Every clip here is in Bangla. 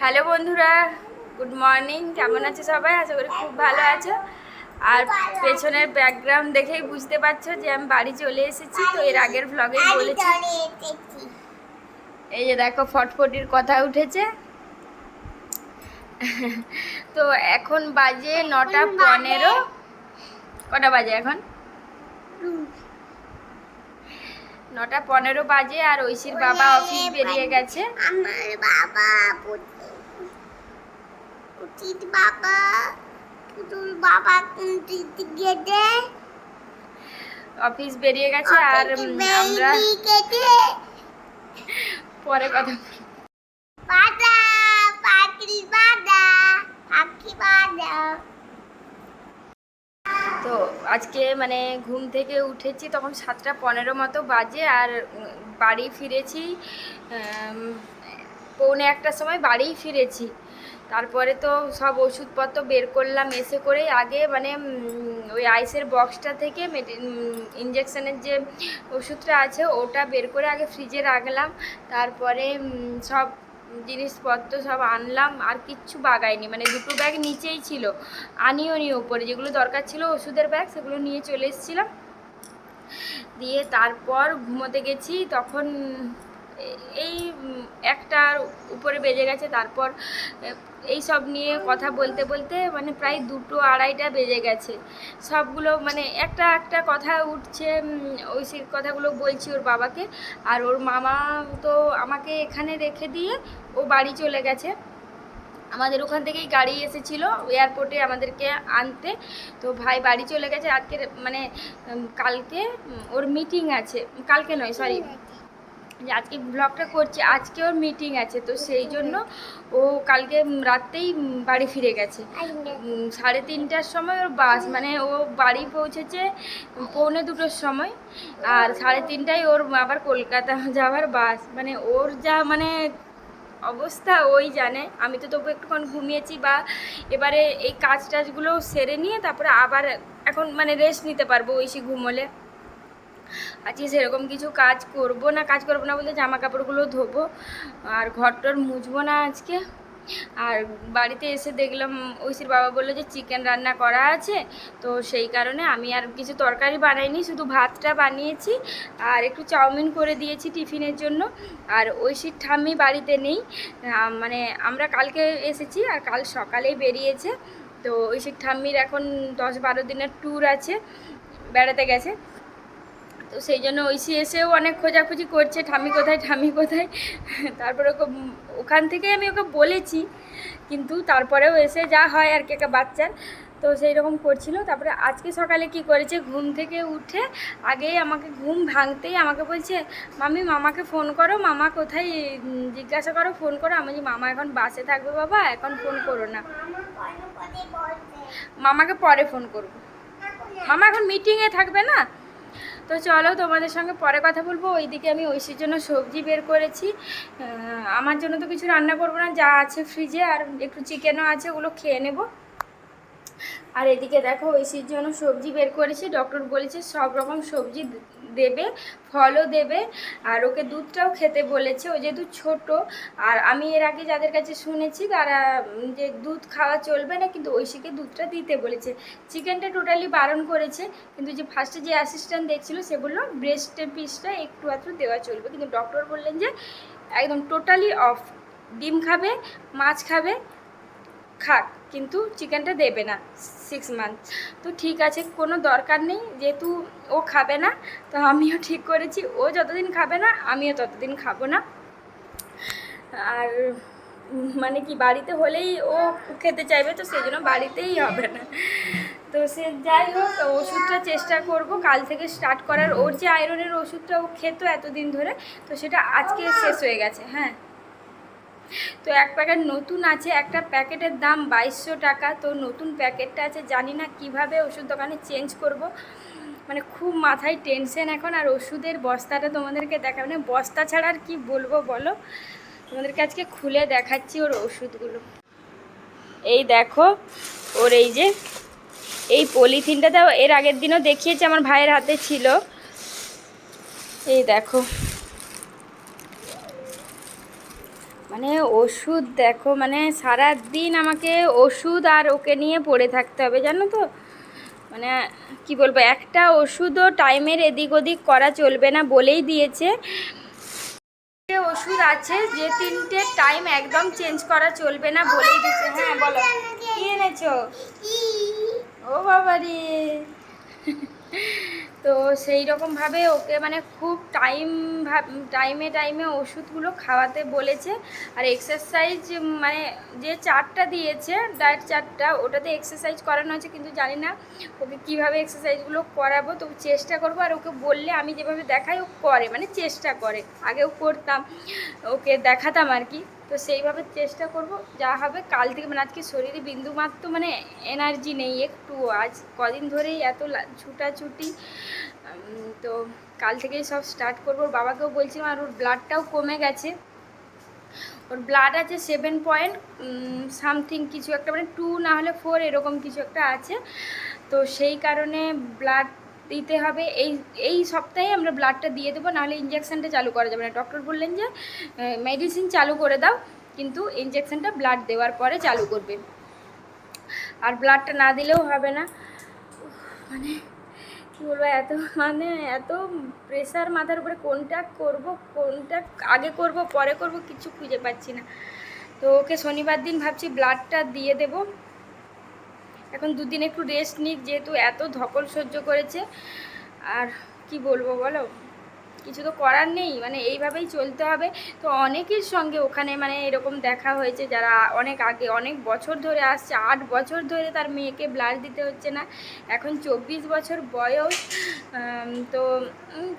হ্যালো বন্ধুরা, গুড মর্নিং। কেমন আছে সবাই? আশা করি খুব ভালো আছো। আর পেছনের ব্যাকগ্রাউন্ড দেখেই বুঝতে পারছো যে আমি বাড়ি চলে এসেছি। তো এর আগের ভ্লগেই বলেছি। এই যে দেখো ফটফটির কথা উঠেছে। তো এখন বাজে 9:15। কটা বাজে এখন? 9:15 বাজে। আর ঐশীর বাবা অফিস বেরিয়ে গেছে। আমার বাবা বাবা পুতুল বাবা গেটে অফিস বেরিয়ে গেছে। আর আমরা পরে কথা বাদা পাখি বাদা পাখি বাদা। তো আজকে মানে ঘুম থেকে উঠেছি তখন 7:15 মতো বাজে। আর বাড়ি ফিরেছি 1:45 সময় বাড়ি ফিরেছি। তারপরে তো সব ওষুধপত্র বের করলাম এসে করেই। আগে মানে ওই আইসের বক্সটা থেকে ইঞ্জেকশনের যে ওষুধটা আছে ওটা বের করে আগে ফ্রিজে রাখলাম। তারপরে সব জিনিসপত্র সব আনলাম। আর কিচ্ছু বাগাইনি, মানে 2টো ব্যাগ নিচেই ছিল, আনিও নি ওপরে। যেগুলো দরকার ছিল ওষুধের ব্যাগ সেগুলো নিয়ে চলে এসেছিলাম। দিয়ে তারপর ঘুমোতে গেছি, তখন এই 1টার উপরে বেজে গেছে। তারপর এই সব নিয়ে কথা বলতে বলতে মানে প্রায় 2টো 2:30টা বেজে গেছে। সবগুলো মানে একটা একটা কথা উঠছে। ওই সে কথাগুলো বলছি ওর বাবাকে। আর ওর মামা তো আমাকে এখানে রেখে দিয়ে ও বাড়ি চলে গেছে। আমাদের ওখান থেকেই গাড়ি এসেছিলো এয়ারপোর্টে আমাদেরকে আনতে। তো ভাই বাড়ি চলে গেছে আজকে, মানে কালকে ওর মিটিং আছে। কালকে নয়, সরি, যে আজকে ব্লগটা করছি, আজকে ওর মিটিং আছে। তো সেই জন্য ও কালকে রাতেই বাড়ি ফিরে গেছে। 3:30টার সময় ওর বাস, মানে ও বাড়ি পৌঁছেছে 1:45-2টোর সময়। আর 3:30টায় ওর আবার কলকাতা যাওয়ার বাস। মানে ওর যা মানে অবস্থা ওই জানে। আমি তো তবু একটুক্ষণ ঘুমিয়েছি, বা এবারে এই কাজ টাজগুলো সেরে নিয়ে তারপরে আবার এখন মানে রেস্ট নিতে পারবো ঐশী ঘুমোলে। আজকে সেরকম কিছু কাজ করব না বলতে জামা কাপড়গুলো ধোবো আর ঘরটর মুছবো না আজকে। আর বাড়িতে এসে দেখলাম ঐশীর বাবা বললো যে চিকেন রান্না করা আছে। তো সেই কারণে আমি আর কিছু তরকারি বানাইনি, শুধু ভাতটা বানিয়েছি আর একটু চাউমিন করে দিয়েছি টিফিনের জন্য। আর ঐশীর ঠাম্মি বাড়িতে নেই, মানে আমরা কালকে এসেছি আর কাল সকালেই বেরিয়েছে। তো ঐশীর ঠাম্মির এখন 10-12 দিনের ট্যুর আছে, বেড়াতে গেছে। তো সেই জন্য ঐশী এসেও অনেক খোঁজাখুঁজি করছে, ঠাম্মি কোথায় ঠাম্মি কোথায়। তারপরে ওকে ওখান থেকে আমি ওকে বলেছি, কিন্তু তারপরেও এসে যা হয় আর কি একটা বাচ্চার, তো সেই রকম করছিল। তারপরে আজকে সকালে কি করেছে, ঘুম থেকে উঠে আগেই আমাকে ঘুম ভাঙতেই আমাকে বলছে, মামি মামাকে ফোন করো, মামা কোথায় জিজ্ঞাসা করো, ফোন করো। আমি বলছি মামা এখন বাসে থাকবে বাবা, এখন ফোন করো না, মামাকে পরে ফোন করবো, মামা এখন মিটিংয়ে থাকবে না। তো চলো তোমাদের সঙ্গে পরে কথা বলবো। ওইদিকে আমি ঐশীর জন্য সবজি বের করেছি। আমার জন্য তো কিছু রান্না করবো না, যা আছে ফ্রিজে আর একটু চিকেনও আছে, ওগুলো খেয়ে নেব। আর এদিকে দেখো ঐশীর জন্য সবজি বের করেছি। ডক্টর বলেছে সব রকম সবজি দেবে, ফলও দেবে, আর ওকে দুধটাও খেতে বলেছে, ও যেহেতু ছোট। আর আমি এর আগে যাদের কাছে শুনেছি তারা যে দুধ খাওয়া চলবে না, কিন্তু ঐশীকে দুধটা দিতে বলেছে। চিকেনটা টোটালি বারণ করেছে, কিন্তু যে ফার্স্টে যে অ্যাসিস্ট্যান্ট দেখছিল সে বললো ব্রেস্টের পিসটা একটু আধটু দেওয়া চলবে, কিন্তু ডক্টর বললেন যে একদম টোটালি অফ। ডিম খাবে, মাছ খাবে, খাক, কিন্তু চিকেনটা দেবে না 6 মান্থ। তো ঠিক আছে, কোনো দরকার নেই, যেহেতু ও খাবে না তো আমিও ঠিক করেছি ও যতদিন খাবে না আমিও ততদিন খাবো না। আর মানে কি বাড়িতে হলেই ও খেতে চাইবে, তো সেই জন্য বাড়িতেই হবে না। তো সে যাই হোক, ওষুধটা চেষ্টা করব কাল থেকে স্টার্ট করার। ওর যে আয়রনের ওষুধটা ও খেত এতদিন ধরে, তো সেটা আজকে শেষ হয়ে গেছে। হ্যাঁ, তো এক প্যাকেট নতুন আছে, একটা প্যাকেটের দাম 2200 টাকা। তো নতুন প্যাকেটটা আছে, জানি না কিভাবে ওষুধ দোকানে চেঞ্জ করব, মানে খুব মাথায় টেনশন এখন। আর ওষুধের বস্তাটা তোমাদেরকে দেখাবো না, বস্তা ছাড়া আর কী বলবো বলো, তোমাদেরকে আজকে খুলে দেখাচ্ছি ওর ওষুধগুলো। এই দেখো ওর এই যে এই পলিথিনটাতেও এর আগের দিনও দেখিয়েছি, আমার ভাইয়ের হাতে ছিল। এই দেখো, মানে ওষুধ দেখো, মানে সারা দিন আমাকে ওষুধ আর ওকে নিয়ে পড়ে থাকতে হবে জানো তো। মানে কি বলবো, একটা ওষুধও টাইমের এদিক ওদিক করা চলবে না বলেই দিয়েছে। ওষুধ আছে যে 3টে টাইম একদম চেঞ্জ করা চলবে না বলেই দিয়েছে। হ্যাঁ বলো, কি এনেছো? ও বাবারে। তো সেই রকমভাবে ওকে মানে খুব টাইমে টাইমে ওষুধগুলো খাওয়াতে বলেছে। আর এক্সারসাইজ মানে যে চার্টটা দিয়েছে, ডায়েট চার্টটা, ওটাতে এক্সারসাইজ করানো হয়েছে, কিন্তু জানি না ওকে কীভাবে এক্সারসাইজগুলো করাবো। তো চেষ্টা করবো, আর ওকে বললে আমি যেভাবে দেখাই ও করে, মানে চেষ্টা করে। আগেও করতাম, ওকে দেখাতাম আর কি। তো সেইভাবে চেষ্টা করব, যা হবে কাল থেকে। মানে আজকে শরীরে বিন্দুমাত্র মানে এনার্জি নেই একটু, আজ কদিন ধরেই এত ছুটাছুটি। তো কাল থেকেই সব স্টার্ট করবো। ওর বাবাকেও বলছিলাম, আর ওর ব্লাডটাও কমে গেছে। ওর ব্লাড আছে 7 পয়েন্ট সামথিং কিছু একটা, মানে 2 না হলে 4 এরকম কিছু একটা আছে। তো সেই কারণে ব্লাড দিতে হবে। এই সপ্তাহে আমরা ব্লাডটা দিয়ে দেবো, নাহলে ইঞ্জেকশানটা চালু করা যাবে না। ডক্টর বললেন যে মেডিসিন চালু করে দাও, কিন্তু ইঞ্জেকশানটা ব্লাড দেওয়ার পরে চালু করবে। আর ব্লাডটা না দিলেও হবে না। মানে কী বলবো, এত প্রেশার মাথার উপরে, কোনটা করব, কোনটা আগে করব পরে করব কিছু খুঁজে পাচ্ছি না। তো ওকে শনিবার দিন ভাবছি ব্লাডটা দিয়ে দেব। এখন 2 দিন একটু রেস্ট নিক, যেহেতু এত ধকল সহ্য করেছে। আর কি বলবো বলো, কিছু তো করার নেই, মানে এইভাবেই চলতে হবে। তো অনেকের সঙ্গে ওখানে মানে এরকম দেখা হয়েছে, যারা অনেক আগে অনেক বছর ধরে আসছে, 8 বছর ধরে তার মেয়েকে ব্লাড দিতে হচ্ছে না, এখন 24 বছর বয়স। তো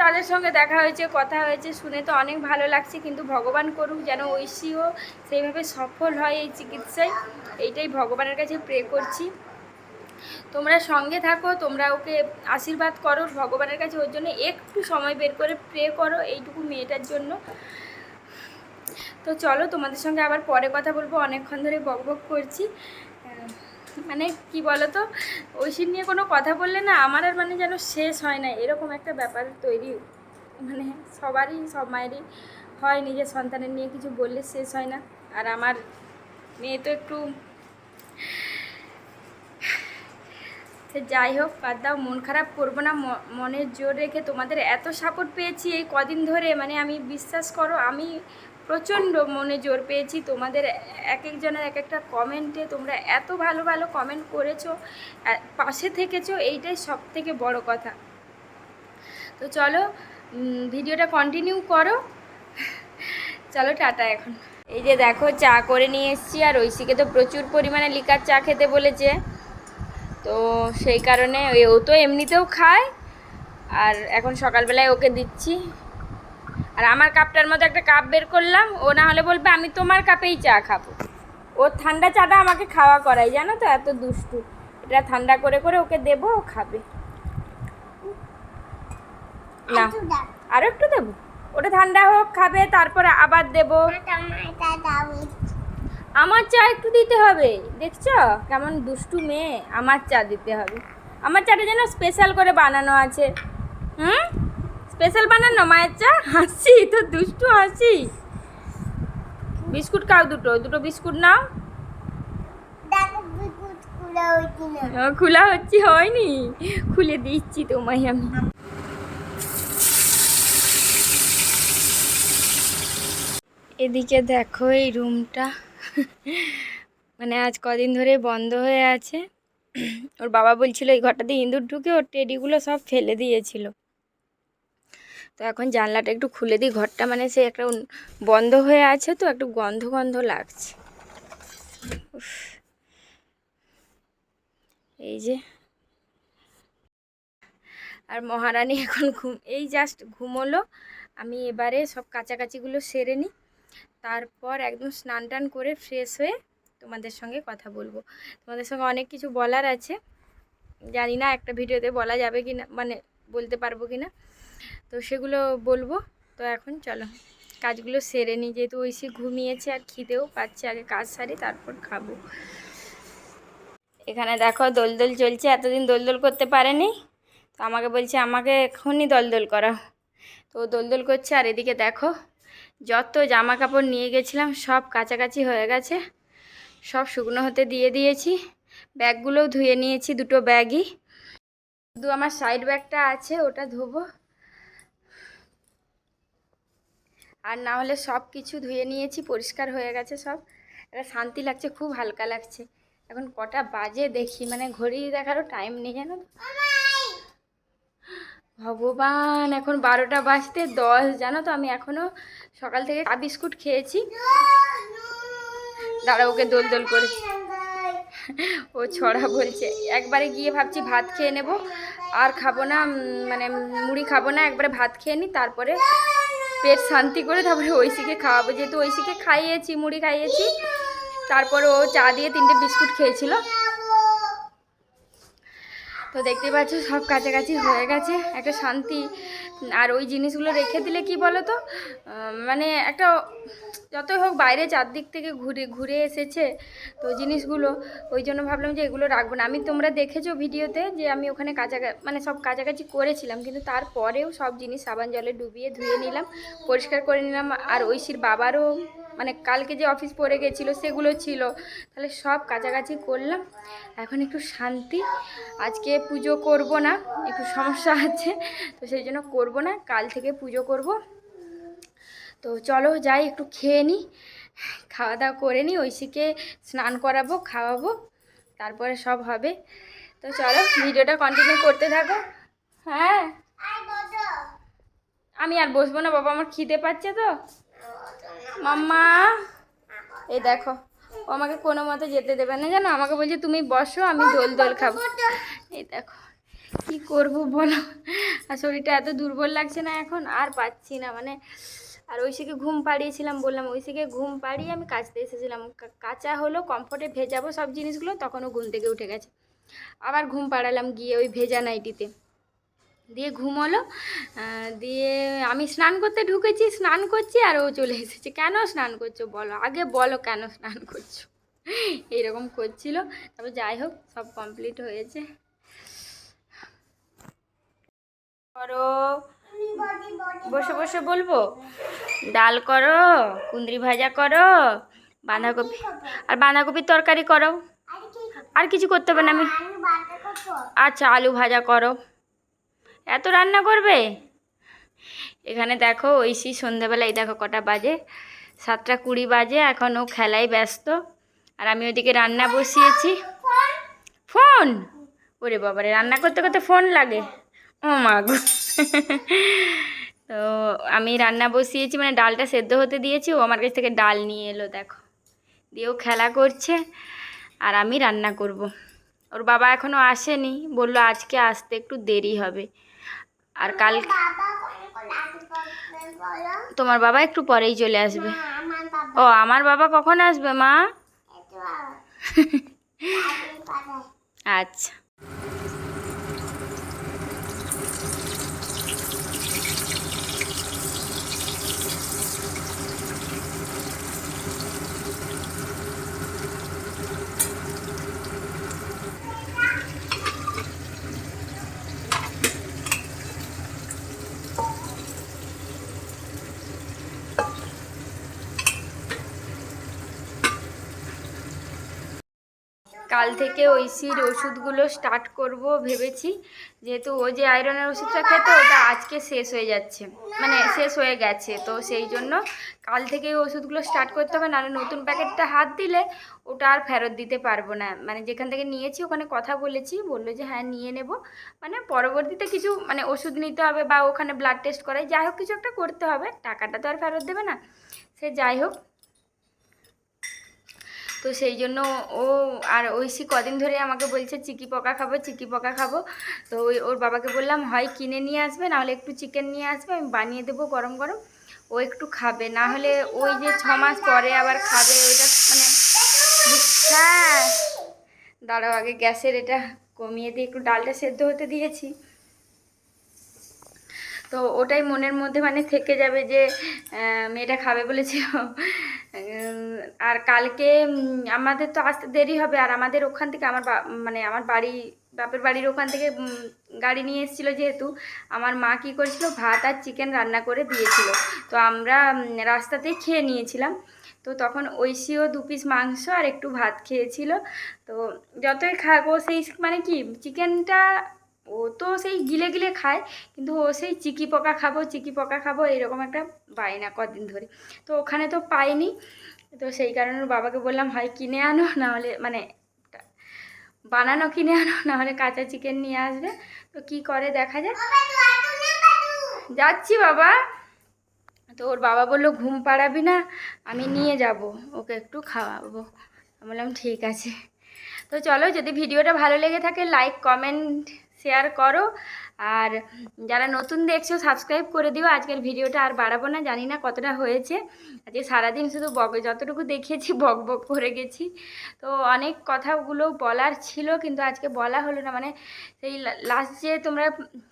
তাদের সঙ্গে দেখা হয়েছে, কথা হয়েছে, শুনে তো অনেক ভালো লাগছে। কিন্তু ভগবান করুক যেন ঐশীও সেইভাবে সফল হয় এই চিকিৎসায়, এইটাই ভগবানের কাছে প্রে করছি। তোমরা সঙ্গে থাকো, তোমরা ওকে আশীর্বাদ করো ভগবানের কাছে, ওর জন্য একটু সময় বের করে প্রে করো এইটুকু মেয়েটার জন্য। তো চলো, তোমাদের সঙ্গে আবার পরে কথা বলবো, অনেকক্ষণ ধরে বকবক করছি। মানে কি বলো তো, ঐশীর নিয়ে কোনো কথা বললে না আমার আর মানে যেন শেষ হয় না, এরকম একটা ব্যাপার তৈরি, মানে সবারই, সব মায়েরই হয়, নিজের সন্তানের নিয়ে কিছু বললে শেষ হয় না। আর আমার মেয়ে তো একটু, যাই হোক, বাদ দাও, মন খারাপ করবো না, মনের জোর রেখে তোমাদের এত সাপোর্ট পেয়েছি এই কদিন ধরে, মানে আমি বিশ্বাস করো আমি প্রচণ্ড মনে জোর পেয়েছি তোমাদের এক একজনের এক একটা কমেন্টে। তোমরা এত ভালো ভালো কমেন্ট করেছো, পাশে থেকেছো, এইটাই সব থেকে বড় কথা। তো চলো ভিডিওটা কন্টিনিউ করো। চলো টাটা এখন। এই যে দেখো চা করে নিয়ে এসেছি, আর ঐশীকে তো প্রচুর পরিমাণে লিকার চা খেতে বলেছে, তো সেই কারণে ও তো এমনিতেও খায়, আর এখন সকালবেলায় ওকে দিচ্ছি। আর আমার কাপটার মধ্যে একটা কাপ বের করলাম, ও না হলে বলবে আমি তোমার কাপেই চা খাবো। ওর ঠান্ডা চাটা আমাকে খাওয়া করাই, জানো তো, এত দুষ্টু। এটা ঠান্ডা করে করে ওকে দেবো, ও খাবে। না আরও একটু দেবো, ওটা ঠান্ডা হোক, খাবে, তারপরে আবার দেবো। আমার চা একটু দিতে হবে, দেখছো কেমন দুষ্টু মেয়ে, আমার চা দিতে হবে। আমার চাটা যেন স্পেশাল করে বানানো আছে, স্পেশাল বানানো মায়ের চা। হাসি তো, দুষ্টু হাসি। বিস্কুট খাও, দুটো বিস্কুট নাও। খোলা হচ্ছে, হয়নি, খুলে দিচ্ছি তোমায় আমি। এদিকে দেখো এই রুমটা, মানে আজ কদিন ধরে বন্ধ হয়ে আছে। ওর বাবা বলছিল এই ঘরটাতে ইঁদুর ঢুকে ওর টেডিগুলো সব ফেলে দিয়েছিল। তো এখন জানলাটা একটু খুলে দিই, ঘরটা মানে সে একটা বন্ধ হয়ে আছে, তো একটু গন্ধ গন্ধ লাগছে। এই যে, আর মহারানী এখন এই জাস্ট ঘুমোলো। আমি এবারে সব কাচাকাচিগুলো সেরে নিই, তারপর একদম স্নান টান করে ফ্রেশ হয়ে তোমাদের সঙ্গে কথা বলবো। তোমাদের সঙ্গে অনেক কিছু বলার আছে, জানি না একটা ভিডিওতে বলা যাবে কি না, মানে বলতে পারবো কি না, তো সেগুলো বলবো। তো এখন চলো কাজগুলো সেরে নিই, যেহেতু ঐশী ঘুমিয়েছে আর খিদেও পাচ্ছে, আগে কাজ সারি তারপর খাবো। এখানে দেখো দোলদোল চলছে, এতদিন দোলদোল করতে পারেনি, তো আমাকে বলছে আমাকে এখনই দোলদোল করা, তো দোলদোল করছে। আর এদিকে দেখো যত জামা কাপড় নিয়ে গেছিলাম সব কাছাকাছি হয়ে গেছে, সব শুকনো হতে দিয়ে দিয়েছি। ব্যাগগুলোও ধুয়ে নিয়েছি, দুটো ব্যাগই, শুধু আমার সাইড ব্যাগটা আছে ওটা ধোবো। আর না হলে সব কিছু ধুয়ে নিয়েছি, পরিষ্কার হয়ে গেছে সব। একটা শান্তি লাগছে, খুব হালকা লাগছে। এখন কটা বাজে দেখি, মানে ঘড়ি দেখারও টাইম নেই জানো তো। ভগবান, এখন 12টা বাজতে 10 জানো তো। আমি এখনও সকাল থেকে চা বিস্কুট খেয়েছি। দাঁড়া, ওকে দোল দোল করে ও ছড়া বলছে। একবারে গিয়ে ভাবছি ভাত খেয়ে নেব, আর খাবো না, মানে মুড়ি খাবো না, একবারে ভাত খেয়ে নিই, তারপরে পেট শান্তি করে তারপরে ঐশীকে খাওয়াবো। যেহেতু ঐশীকে খাইয়েছি, মুড়ি খাইয়েছি, তারপরে ও চা দিয়ে 3টে বিস্কুট খেয়েছিল। তো দেখতে পাচ্ছ সব কাছাকাছি হয়ে গেছে, একটা শান্তি। আর ওই জিনিসগুলো রেখে দিলে কি বলো তো, মানে একটা যতই হোক বাইরে চারদিক থেকে ঘুরে ঘুরে এসেছে তো জিনিসগুলো, ওই জন্য ভাবলাম যে এগুলো রাখবো না। আমি, তোমরা দেখেছো ভিডিওতে যে আমি ওখানে মানে সব কাছাকাছি করেছিলাম, কিন্তু তারপরেও সব জিনিস সাবান জলে ডুবিয়ে ধুয়ে নিলাম, পরিষ্কার করে নিলাম। আর ঐশীর বাবারও মানে কালকে যে অফিস পড়ে গেছিলো সেগুলো ছিল, তাহলে সব কাছাকাছি করলাম। এখন একটু শান্তি। আজকে পুজো করব না, একটু সমস্যা আছে, তো সেই জন্য করবো না, কাল থেকে পুজো করব। তো চলো যাই, একটু খেয়ে নিই, খাওয়া দাওয়া করে নিই, ঐশীকে স্নান করাবো, খাওয়াবো, তারপরে সব হবে। তো চলো ভিডিওটা কন্টিনিউ করতে থাকো। হ্যাঁ, আমি আর বসবো না বাবা, আমার খিদে পাচ্ছে তো। মাম্মা, এই দেখো, ও আমাকে কোনো মতে যেতে দেবে না জানো, আমাকে বলছে তুমি বসো, আমি দোল দোল খাবো। এই দেখো কি করবো বলো, আর শরীরটা এত দুর্বল লাগছে না এখন, আর পাচ্ছি না মানে। আর ঐশীকে ঘুম পাড়িয়েছিলাম, বললাম ঐশীকে ঘুম পাড়িয়ে আমি কাচতে এসেছিলাম, কাঁচা হলো কমফোর্টে ভেজাবো সব জিনিসগুলো, তখন ও ঘুম থেকে উঠে গেছে। আবার ঘুম পাড়ালাম গিয়ে ওই ভেজা নাইটিতে, দিয়ে ঘুমোলো। দিয়ে আমি স্নান করতে ঢুকেছি, স্নান করছি, আর ও চলে এসেছে। কেন স্নান করছো বলো, আগে বলো কেন স্নান করছো, এইরকম করছিল। তবে যাই হোক সব কমপ্লিট হয়েছে। করো, বসে বসে বলবো, ডাল করো, কুঁদরি ভাজা করো, বাঁধাকপি, আর বাঁধাকপির তরকারি করো। আর কিছু করতে হবে না আমি। আচ্ছা, আলু ভাজা করো। এত রান্না করবে? এখানে দেখো ঐশী সন্ধ্যাবেলা, এই দেখো কটা বাজে, 7টা 20 বাজে, এখন ও খেলায় ব্যস্ত, আর আমি ওদিকে রান্না বসিয়েছি। ফোন? ওরে বাবারে, রান্না করতে করতে ফোন লাগে? ও মা গো। তো আমি রান্না বসিয়েছি, মানে ডালটা সেদ্ধ হতে দিয়েছি, ও আমার কাছ থেকে ডাল নিয়ে এলো দেখো, দিয়েও খেলা করছে, আর আমি রান্না করব। ওর বাবা এখনও আসেনি, বললো আজকে আসতে একটু দেরি হবে। আর কাল তোমার বাবা একটু পরেই চলে আসবে। ও, আমার বাবা কখন আসবে মা? আচ্ছা। কাল থেকে ঐশীর ওষুধগুলো স্টার্ট করব ভেবেছি, যেহেতু ও যে আয়রনের ওষুধটা খেত ওটা আজকে শেষ হয়ে যাচ্ছে, মানে শেষ হয়ে গেছে, তো সেই জন্য কাল থেকে ওষুধগুলো স্টার্ট করতে হবে, নাহলে নতুন প্যাকেটটা হাত দিলে ওটা আর ফেরত দিতে পারবো না। মানে যেখান থেকে নিয়েছি ওখানে কথা বলেছি, বললো যে হ্যাঁ নিয়ে নেব, মানে পরবর্তীতে কিছু মানে ওষুধ নিতে হবে বা ওখানে ব্লাড টেস্ট করাই, যাই হোক কিছু একটা করতে হবে, টাকাটা তো আর ফেরত দেবে না, সে যাই হোক। তো সেই জন্য ও আর ঐশী কদিন ধরে আমাকে বলছে চিকি পকা খাবো, চিকি পকা খাবো। তো ওর বাবাকে বললাম হয় কিনে নিয়ে আসবে, নাহলে একটু চিকেন নিয়ে আসবে, আমি বানিয়ে দেবো গরম গরম, ও একটু খাবে, না হলে ওই যে 6 মাস পরে আবার খাবে ওইটা মানে। হ্যাঁ দাঁড়াও, আগে গ্যাসের এটা কমিয়ে দিয়ে একটু ডালটা সেদ্ধ হতে দিয়েছি, তো ওটাই মনের মধ্যে মানে থেকে যাবে যে মেয়েটা খাবে বলেছিল। আর কালকে আমাদের তো আসতে দেরি হবে, আর আমাদের ওখান থেকে আমার মানে আমার বাড়ি, বাপের বাড়ির ওখান থেকে গাড়ি নিয়ে এসেছিলো যেহেতু, আমার মা কী করেছিল ভাত আর চিকেন রান্না করে দিয়েছিল। তো আমরা রাস্তাতেই খেয়ে নিয়েছিলাম। তো তখন ঐশীও 2 পিস মাংস আর একটু ভাত খেয়েছিল। তো যতই খাবো সেই মানে কি চিকেনটা ও তো সেই গিলে গিলে খায়, কিন্তু ও সেই চিকি পোকা খাবো এরকম একটা বায়না কদিন ধরে। তো ওখানে তো পাইনি, তো সেই কারণে ওর বাবাকে বললাম হয় কিনে আনো, নাহলে মানে বানানো কিনে আনো, নাহলে কাঁচা চিকেন নিয়ে আসবে। তো কি করে দেখা যাক। যাচ্ছি বাবা। তো ওর বাবা বললো ঘুম পাড়াবি না, আমি নিয়ে যাব, ওকে একটু খাওয়াবো। আমি বললাম ঠিক আছে। তো চলো, যদি ভিডিওটা ভালো লেগে থাকে লাইক কমেন্ট শেয়ার করো, আর যারা নতুন দেখছো সাবস্ক্রাইব করে দিও। আজকের ভিডিওটা আর বাড়াবো না, জানি না কতটা হয়েছে। আজকে সারাদিন শুধু যতটুকু দেখিয়েছি বক বক করে গেছি। তো অনেক কথাগুলো বলার ছিল, কিন্তু আজকে বলা হলো না। মানে সেই লাস্ট যে তোমরা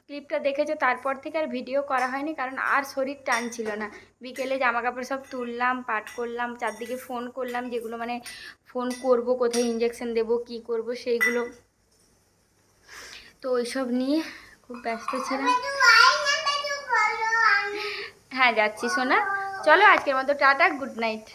ক্লিপটা দেখেছো তারপর থেকে আর ভিডিও করা হয়নি, কারণ আর শরীর টানছিল না। বিকেলে জামা কাপড় সব তুললাম, পাট করলাম, চারদিকে ফোন করলাম, যেগুলো মানে ফোন করব, কোথায় ইঞ্জেকশন দেব, কি করব সেইগুলো। তো ওইসব নিয়ে খুব ব্যস্ত ছিলাম। হ্যাঁ যাচ্ছি সোনা, চলো আজকের মতো টাটা, গুড নাইট।